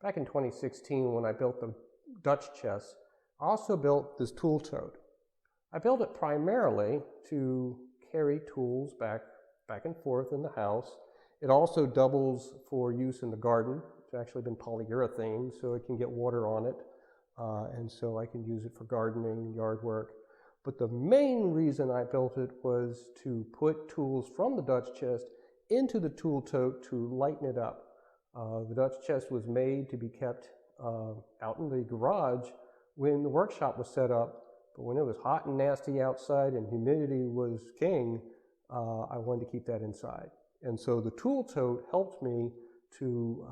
Back in 2016 when I built the Dutch chest, I also built this tool tote. I built it primarily to carry tools back and forth in the house. It also doubles for use in the garden. It's actually been polyurethane, so it can get water on it, and so I can use it for gardening, yard work. But the main reason I built it was to put tools from the Dutch chest into the tool tote to lighten it up. The Dutch chest was made to be kept out in the garage when the workshop was set up, but when it was hot and nasty outside and humidity was king, I wanted to keep that inside. And so the tool tote helped me to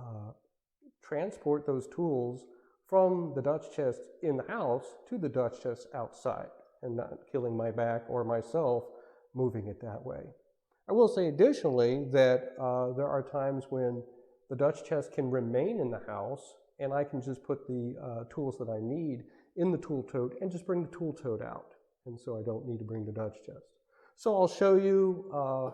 transport those tools from the Dutch chest in the house to the Dutch chest outside, and not killing my back or myself moving it that way. I will say additionally that there are times when the Dutch chest can remain in the house and I can just put the tools that I need in the tool tote and just bring the tool tote out. And so I don't need to bring the Dutch chest. So I'll show you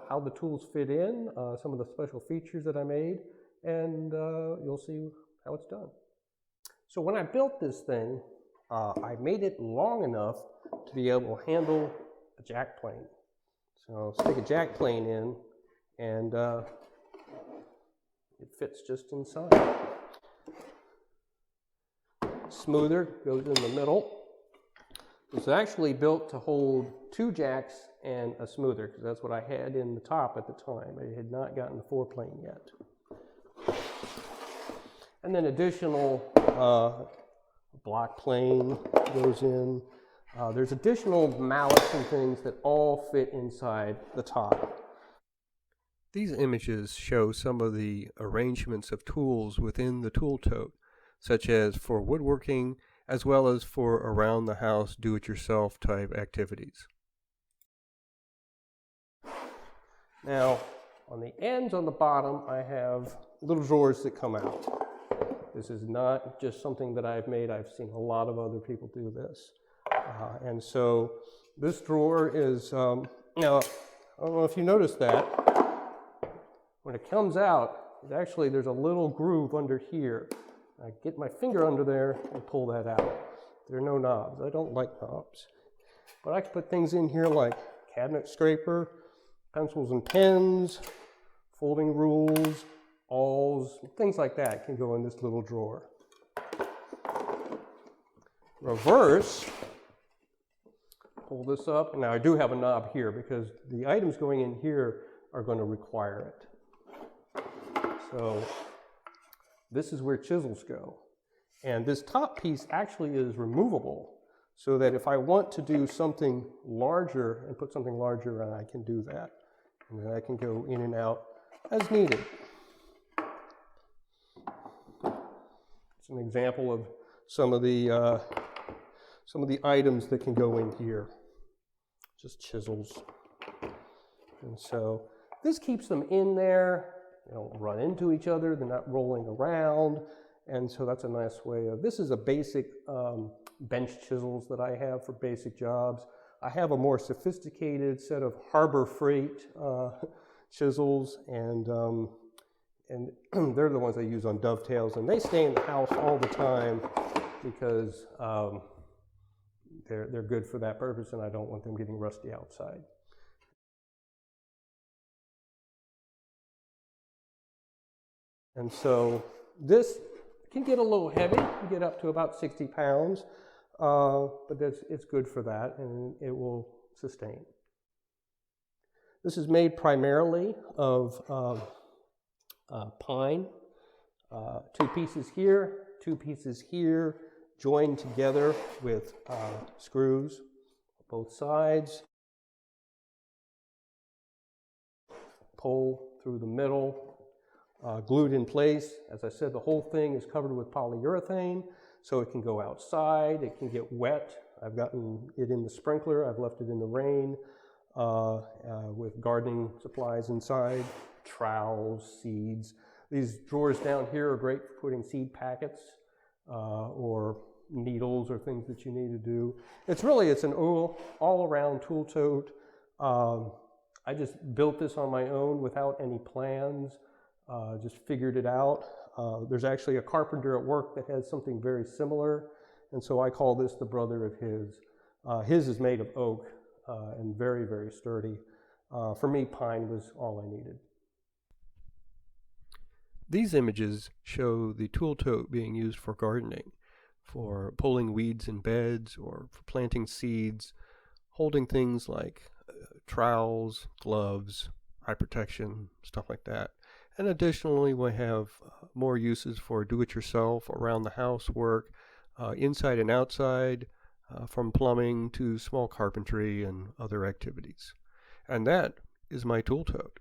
how the tools fit in, some of the special features that I made, and you'll see how it's done. So when I built this thing, I made it long enough to be able to handle a jack plane. So stick a jack plane in, and it fits just inside. Smoother goes in the middle. It's actually built to hold 2 jacks and a smoother, because that's what I had in the top at the time. I had not gotten the 4-plane yet. And then additional block plane goes in. There's additional mallets and things that all fit inside the top. These images show some of the arrangements of tools within the tool tote, such as for woodworking, as well as for around the house do-it-yourself type activities. Now, on the ends on the bottom, I have little drawers that come out. This is not just something that I've made. I've seen a lot of other people do this. And so this drawer is, now, I don't know if you noticed that, when it comes out, there's a little groove under here. I get my finger under there and pull that out. There are no knobs. I don't like knobs. But I can put things in here like cabinet scraper, pencils and pens, folding rules, awls, things like that can go in this little drawer. Reverse, pull this up. Now I do have a knob here because the items going in here are going to require it. So this is where chisels go. And this top piece actually is removable, so that if I want to do something larger and put something larger on, I can do that. And then I can go in and out as needed. It's an example of some of the items that can go in here. Just chisels. And so this keeps them in there. They don't run into each other. They're not rolling around. And so that's a nice way of, this is a basic bench chisels that I have for basic jobs. I have a more sophisticated set of Harbor Freight chisels, and they're the ones I use on dovetails, and they stay in the house all the time because they're good for that purpose, and I don't want them getting rusty outside. And so this can get a little heavy. You can get up to about 60 pounds, but it's good for that, and it will sustain. This is made primarily of pine. 2 pieces here, 2 pieces here, joined together with screws both sides. Pull through the middle. Glued in place. As I said, the whole thing is covered with polyurethane, so it can go outside, it can get wet. I've gotten it in the sprinkler, I've left it in the rain, with gardening supplies inside, trowels, seeds. These drawers down here are great for putting seed packets or needles or things that you need to do. It's an all-around tool tote. I just built this on my own without any plans. Just figured it out. There's actually a carpenter at work that has something very similar, and so I call this the brother of his. His is made of oak and very, very sturdy. For me, pine was all I needed. These images show the tool tote being used for gardening, for pulling weeds in beds or for planting seeds, holding things like trowels, gloves, eye protection, stuff like that. And additionally, we have more uses for do-it-yourself, around the house work, inside and outside, from plumbing to small carpentry and other activities. And that is my tool tote.